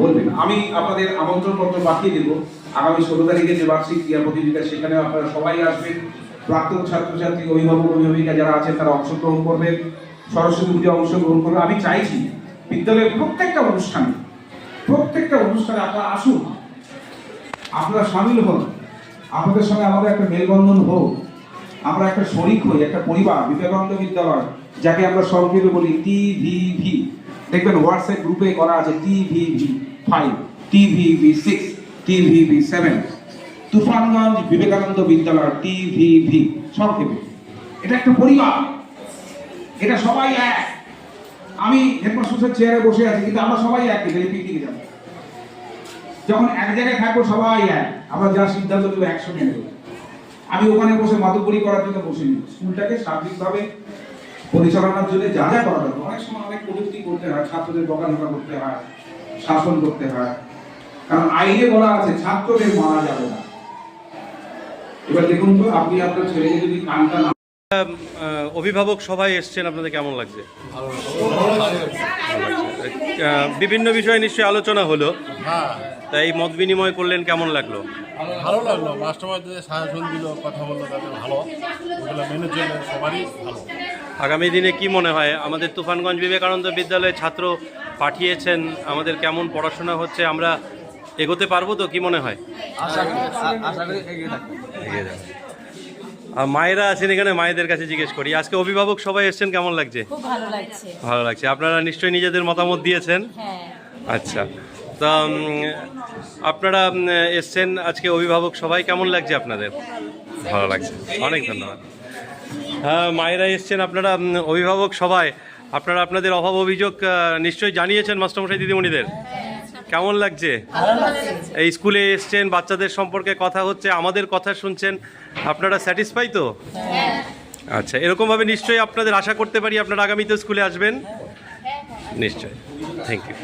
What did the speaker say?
বলবেন। আমি আপনাদের আমন্ত্রণ পত্র পাঠিয়ে দেব। আগামী 16 তারিখে যে বার্ষিক ক্রীড়া প্রতিযোগিতা, সেখানে আপনারা সবাই আসবেন। প্রাক্তন ছাত্রছাত্রী, অভিভাবক, অভিভাবিকা যারা আছেন তারা অংশগ্রহণ করবেন, সরস্বতী পুজো অংশগ্রহণ করবেন। আমি চাইছি বিদ্যালয়ের প্রত্যেকটা অনুষ্ঠানে আপনারা আসুন, আপনারা সামিল হন, আপনাদের সঙ্গে আমাদের একটা মেলবন্ধন হোক, আমরা একটা শরিক হই, একটা পরিবার। বিবেকানন্দ বিদ্যালয়, যাকে আমরা সংক্ষেপে বলি TVV, দেখবেন হোয়াটসঅ্যাপ গ্রুপে করা আছে TVV5, TVV6, TVV7, Tufanganj Vivekananda বিদ্যালয় TVV সংক্ষেপে। এটা একটা পরিবার, এটা সবাই এক। আমি হেডমাস্টারের চেয়ারে বসে আছি, কিন্তু আমরা সবাই এক। পিকনিকে যাবো, যখন এক জায়গায় থাকবো সবাই এক, আমরা যা সিদ্ধান্ত দেবো একসঙ্গে নেব। আমি ওখানে বসে মাতব্বরি করার জন্য বসিনি, স্কুলটাকে সার্বিকভাবে পরিচালনার জন্য যা যা করা দরকার। অনেক সময় অনেক প্রযুক্তি করতে হয়, ছাত্রদের বকাঝকা করতে হয়, শাসন করতে হয়, কারণ আইনে বলা আছে ছাত্রদের মারা যাবে না। এবার দেখুন তো, আপনি আপনার ছেলেকে যদি কানটা না। অভিভাবক সভায় এসছেন, আপনাদের কেমন লাগছে? বিভিন্ন বিষয়ে নিশ্চয়ই আলোচনা হলো, তাই মত বিনিময় করলেন, কেমন লাগলো? ভালো লাগলো। মাস্টারমশাই সাজেশন দিল, কথা বললো, তাদের ভালো, ওগুলো মেনে চলে সবারই ভালো। আগামী দিনে কি মনে হয়, আমাদের তুফানগঞ্জ বিবেকানন্দ বিদ্যালয়ে ছাত্র পাঠিয়েছেন, আমাদের কেমন পড়াশোনা হচ্ছে, আমরা এগোতে পারবো তো? কি মনে হয়? আশা করি এগিয়ে যাবে। আর মায়েরা আছেন এখানে, মায়েদের কাছে জিজ্ঞেস করি, আজকে অভিভাবক সবাই এসছেন, কেমন লাগছে? খুব ভালো লাগছে। ভালো লাগছে। আপনারা নিশ্চয়ই নিজেদের মতামত দিয়েছেন। হ্যাঁ। আচ্ছা, তা আপনারা এসছেন আজকে অভিভাবক সবাই, কেমন লাগছে আপনাদের? ভালো লাগছে, অনেক ধন্যবাদ। হ্যাঁ, মায়েরা এসছেন, আপনারা অভিভাবক সবাই, আপনারা আপনাদের অভাব অভিযোগ নিশ্চয়ই জানিয়েছেন মাস্টারমশাই দিদিমণিদের, কেমন লাগছে? এই স্কুলে এসছেন, বাচ্চাদের সম্পর্কে কথা হচ্ছে, আমাদের কথা শুনছেন, আপনারা স্যাটিসফাই তো? আচ্ছা, এরকমভাবে নিশ্চয়ই আপনাদের আশা করতে পারি আপনারা আগামীতে স্কুলে আসবেন, নিশ্চয়ই। Thank you.